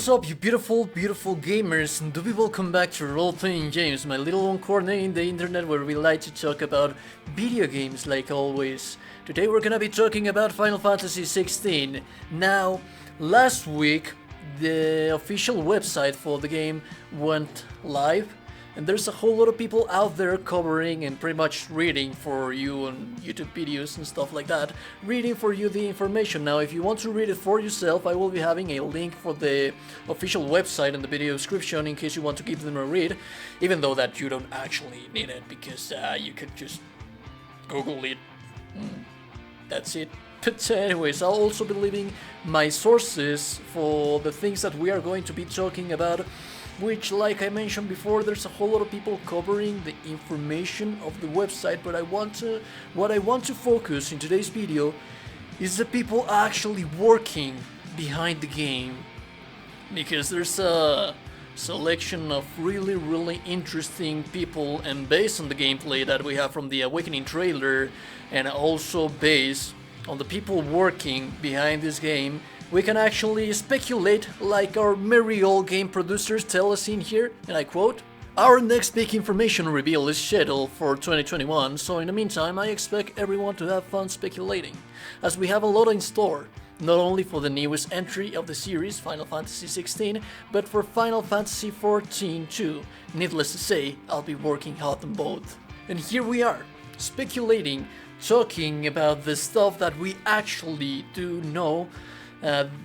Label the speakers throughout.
Speaker 1: What's up, you beautiful, beautiful gamers, and do be welcome back to Role-Playing James, my little one corner in the internet where we like to talk about video games like always. Today we're gonna be talking about Final Fantasy XVI. Now, last week the official website for the game went live, and there's a whole lot of people out there covering and pretty much reading for you on YouTube videos and stuff like that, reading for you the information. Now, if you want to read it for yourself, I will be having a link for the official website in the video description in case you want to give them a read, even though that you don't actually need it because you could just Google it. That's it. But anyways, I'll also be leaving my sources for the things that we are going to be talking about, which, like I mentioned before, there's a whole lot of people covering the information of the website, but what I want to focus in today's video is the people actually working behind the game, because there's a selection of really interesting people, and based on the gameplay that we have from the Awakening trailer, and also based on the people working behind this game, we can actually speculate like our merry old game producers tell us in here, and I quote, "Our next big information reveal is scheduled for 2021, so in the meantime I expect everyone to have fun speculating, as we have a lot in store, not only for the newest entry of the series, Final Fantasy XVI, but for Final Fantasy XIV too. Needless to say, I'll be working hard on both." And here we are, speculating, talking about the stuff that we actually do know,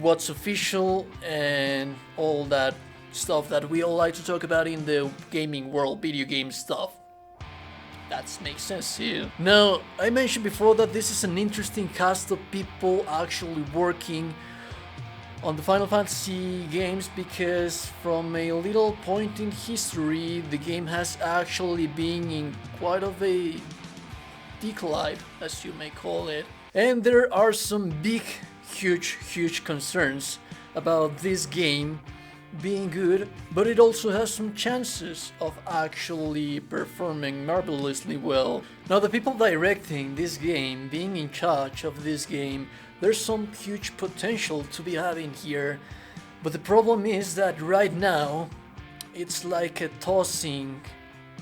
Speaker 1: what's official and all that stuff that we all like to talk about in the gaming world, video game stuff. That makes sense here. Now, I mentioned before that this is an interesting cast of people actually working on the Final Fantasy games, because from a little point in history, the game has actually been in quite of a decline, as you may call it. And there are some big, huge concerns about this game being good, but it also has some chances of actually performing marvelously well. Now, the people directing this game, being in charge of this game, there's some huge potential to be having here, but the problem is that right now it's like a tossing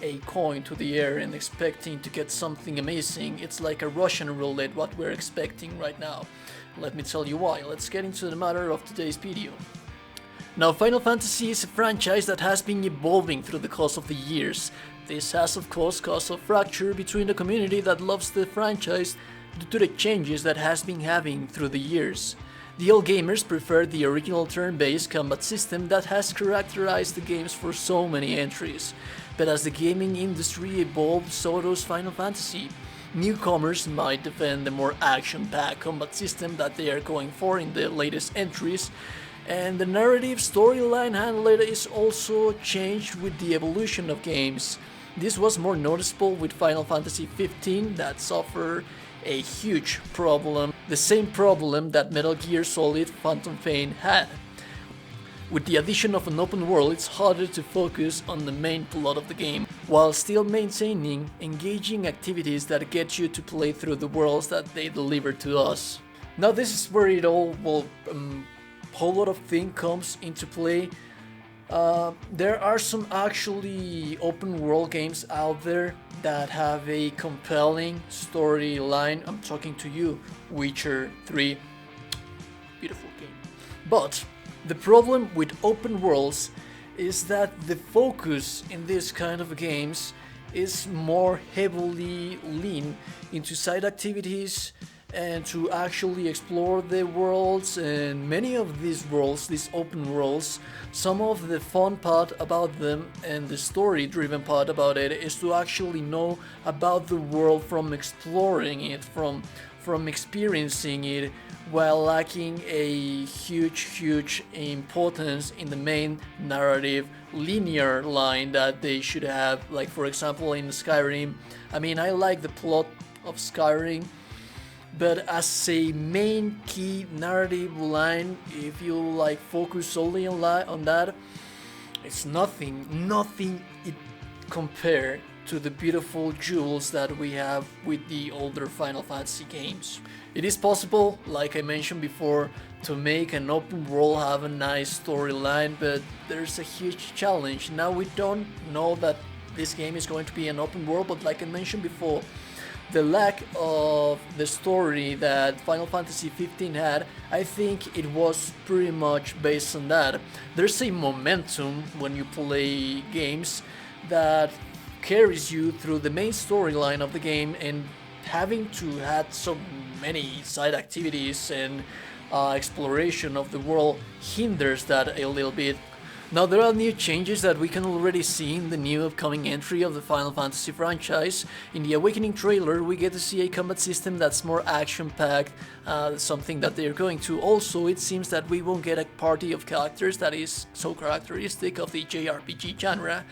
Speaker 1: a coin to the air and expecting to get something amazing. It's like a Russian roulette what we're expecting right now. Let me tell you why. Let's get into the matter of today's video. Now, Final Fantasy is a franchise that has been evolving through the course of the years. This has of course caused a fracture between the community that loves the franchise due to the changes that has been having through the years. The old gamers prefer the original turn-based combat system that has characterized the games for so many entries. But as the gaming industry evolved, so does Final Fantasy. Newcomers might defend the more action-packed combat system that they are going for in the latest entries, and the narrative storyline handled is also changed with the evolution of games. This was more noticeable with Final Fantasy XV that suffered a huge problem, the same problem that Metal Gear Solid Phantom Pain had. With the addition of an open world, it's harder to focus on the main plot of the game, while still maintaining engaging activities that get you to play through the worlds that they deliver to us. Now, this is where it all whole lot of things comes into play. There are some actually open world games out there that have a compelling storyline. I'm talking to you, Witcher 3, beautiful game. But the problem with open worlds is that the focus in this kind of games is more heavily lean into side activities and to actually explore the worlds. And many of these worlds, these open worlds, some of the fun part about them and the story driven part about it is to actually know about the world from exploring it, from experiencing it, while lacking a huge importance in the main narrative linear line that they should have. Like, for example, in Skyrim, I mean, I like the plot of Skyrim, but as a main key narrative line, if you like focus solely on that, it's nothing it compared to the beautiful jewels that we have with the older Final Fantasy games. It is possible, like I mentioned before, to make an open world have a nice storyline, but there's a huge challenge. Now we don't know that this game is going to be an open world, but like I mentioned before, the lack of the story that Final Fantasy 15 had, I think it was pretty much based on that. There's a momentum when you play games that carries you through the main storyline of the game, and having to have so many side activities and exploration of the world hinders that a little bit. Now there are new changes that we can already see in the new upcoming entry of the Final Fantasy franchise. In the Awakening trailer we get to see a combat system that's more action-packed, something that they're going to. Also, it seems that we won't get a party of characters that is so characteristic of the JRPG genre.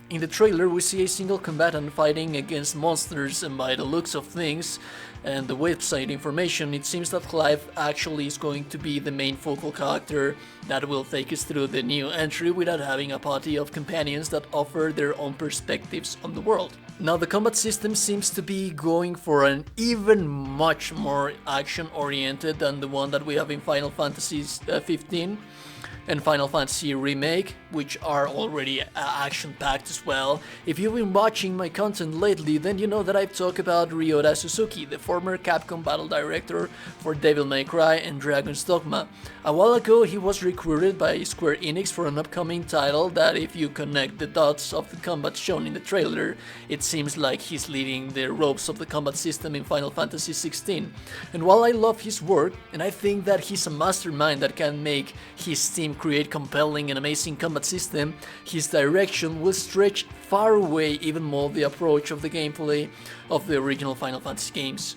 Speaker 1: In the trailer we see a single combatant fighting against monsters, and by the looks of things and the website information, it seems that Clive actually is going to be the main focal character that will take us through the new entry without having a party of companions that offer their own perspectives on the world. Now the combat system seems to be going for an even much more action oriented than the one that we have in Final Fantasy 15 and Final Fantasy Remake, which are already action-packed as well. If you've been watching my content lately, then you know that I've talked about Ryota Suzuki, the former Capcom battle director for Devil May Cry and Dragon's Dogma. A while ago he was recruited by Square Enix for an upcoming title that, if you connect the dots of the combat shown in the trailer, it seems like he's leading the ropes of the combat system in Final Fantasy 16. And while I love his work, and I think that he's a mastermind that can make his team create compelling and amazing combat system, his direction will stretch far away even more the approach of the gameplay of the original Final Fantasy games.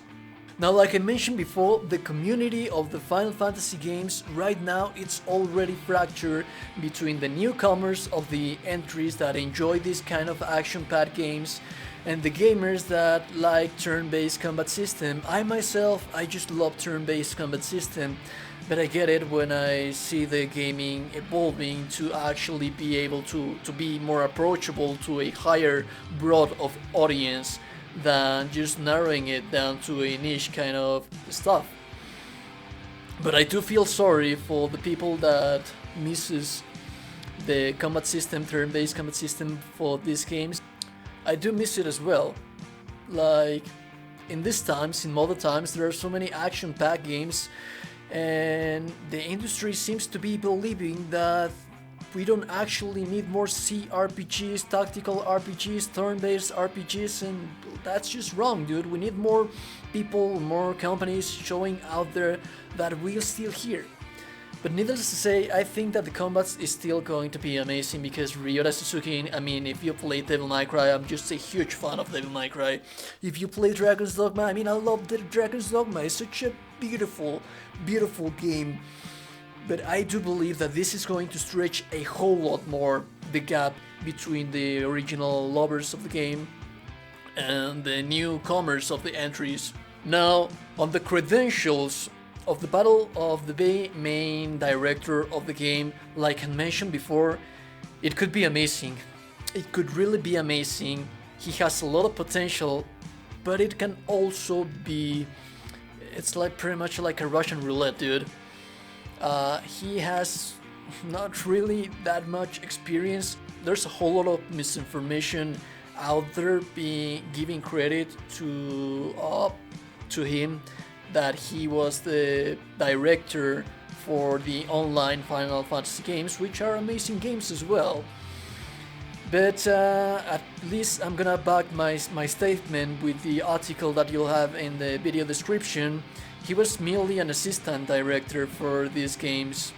Speaker 1: Now, like I mentioned before, the community of the Final Fantasy games right now, it's already fractured between the newcomers of the entries that enjoy these kind of action-packed games and the gamers that like turn-based combat system. I myself, I just love turn-based combat system, but I get it when I see the gaming evolving to actually be able to be more approachable to a higher broad of audience than just narrowing it down to a niche kind of stuff. But I do feel sorry for the people that misses the combat system, turn-based combat system for these games. I do miss it as well. Like, in these times, in modern times, there are so many action-packed games, and the industry seems to be believing that we don't actually need more CRPGs, tactical RPGs, turn-based RPGs, and that's just wrong, dude. We need more people, more companies showing out there that we're still here. But needless to say, I think that the combat is still going to be amazing because Ryota Suzuki, I mean, if you play Devil May Cry, I'm just a huge fan of Devil May Cry. If you play Dragon's Dogma, I mean, I love the Dragon's Dogma. It's such a beautiful, beautiful game. But I do believe that this is going to stretch a whole lot more the gap between the original lovers of the game and the newcomers of the entries. Now, on the credentials of the battle of the main director of the game, like I mentioned before, it could be amazing. It could really be amazing. He has a lot of potential, but it can also be, it's like pretty much like a Russian roulette, dude. He has not really that much experience. There's a whole lot of misinformation out there giving credit to him that he was the director for the online Final Fantasy games, which are amazing games as well. But at least I'm gonna back my statement with the article that you'll have in the video description. He was merely an assistant director for these games.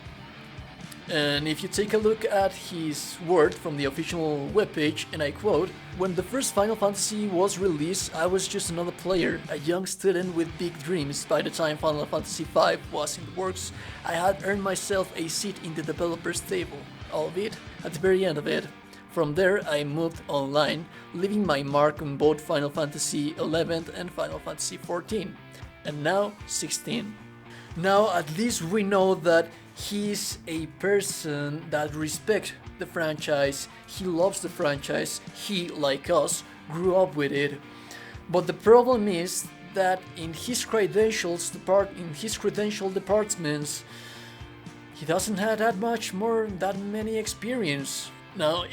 Speaker 1: And if you take a look at his word from the official webpage, and I quote, "When the first Final Fantasy was released, I was just another player, a young student with big dreams. By the time Final Fantasy V was in the works, I had earned myself a seat in the developer's table, albeit at the very end of it. From there, I moved online, leaving my mark on both Final Fantasy XI and Final Fantasy XIV, and now 16. Now, at least we know that he's a person that respects the franchise, he loves the franchise, he, like us, grew up with it. But the problem is that in his credential departments, he doesn't have that many experience. Now,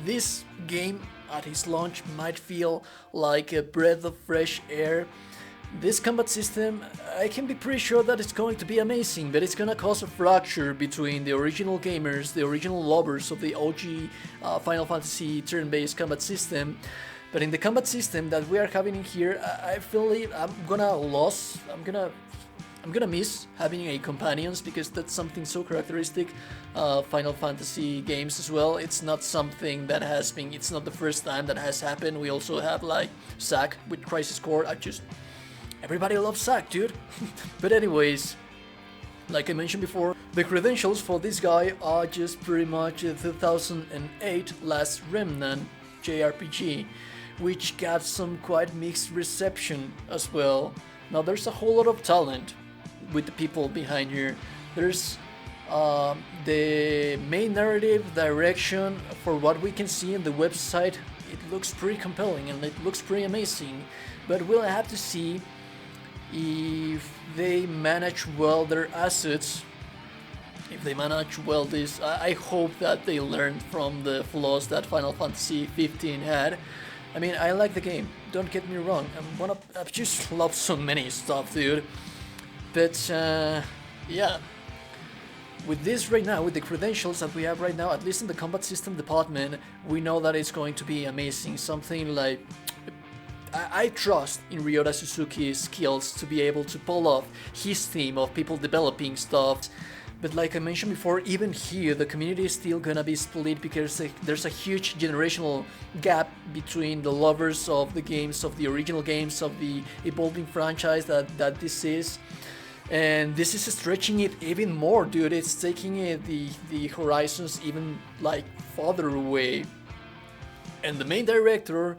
Speaker 1: this game at his launch might feel like a breath of fresh air. This combat system, I can be pretty sure that it's going to be amazing, but it's gonna cause a fracture between the original gamers, the original lovers of the OG Final Fantasy turn-based combat system. But in the combat system that we are having in here, I feel I'm gonna miss having a companions, because that's something so characteristic Final Fantasy games as well. It's not something that it's not the first time that has happened. We also have like Zack with Crisis Core. Everybody loves Zack, dude. But anyways, like I mentioned before, the credentials for this guy are just pretty much a 2008 Last Remnant JRPG, which got some quite mixed reception as well. Now there's a whole lot of talent with the people behind here. There's the main narrative direction. For what we can see in the website, it looks pretty compelling and it looks pretty amazing, but we'll have to see if they manage well their assets, if they manage well this. I hope that they learned from the flaws that Final Fantasy 15 had. I mean, I like the game, don't get me wrong, I've just loved so many stuff, dude. But yeah, with this right now, with the credentials that we have right now, at least in the combat system department, we know that it's going to be amazing. Something like, I trust in Ryota Suzuki's skills to be able to pull off his team of people developing stuff. But like I mentioned before, even here the community is still gonna be split, because there's a huge generational gap between the lovers of the games, of the original games, of the evolving franchise that this is. And this is stretching it even more, dude. It's taking the horizons even like farther away. And the main director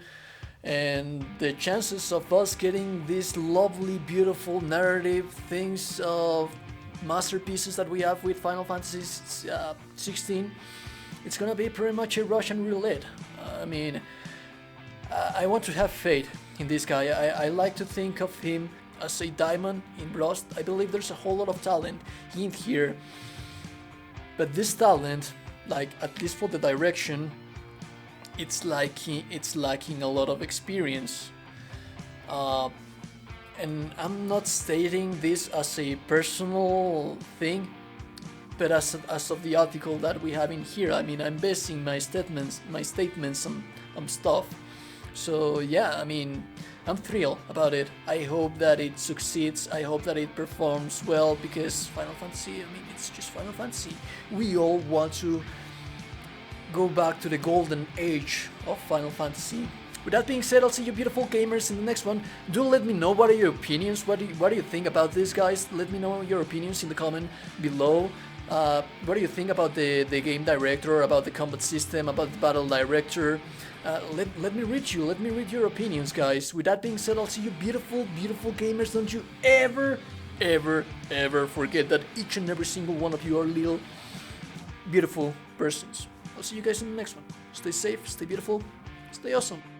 Speaker 1: and the chances of us getting these lovely, beautiful narrative things of masterpieces that we have with Final Fantasy 16, it's gonna be pretty much a Russian roulette. I mean, I want to have faith in this guy. I like to think of him as a diamond in rust. I believe there's a whole lot of talent in here, but this talent, like at least for the direction, it's lacking a lot of experience. And I'm not stating this as a personal thing, but as of the article that we have in here. I mean, I'm basing my statements on stuff. So yeah, I mean, I'm thrilled about it. I hope that it succeeds. I hope that it performs well, because Final Fantasy, I mean, it's just Final Fantasy. We all want to go back to the golden age of Final Fantasy. With that being said, I'll see you beautiful gamers in the next one. Do let me know what are your opinions. What do you think about this, guys? Let me know your opinions in the comment below. What do you think about the game director, about the combat system, about the battle director? Let me read you. Let me read your opinions, guys. With that being said, I'll see you beautiful gamers. Don't you ever forget that each and every single one of you are little beautiful persons. I'll see you guys in the next one. Stay safe, stay beautiful, stay awesome.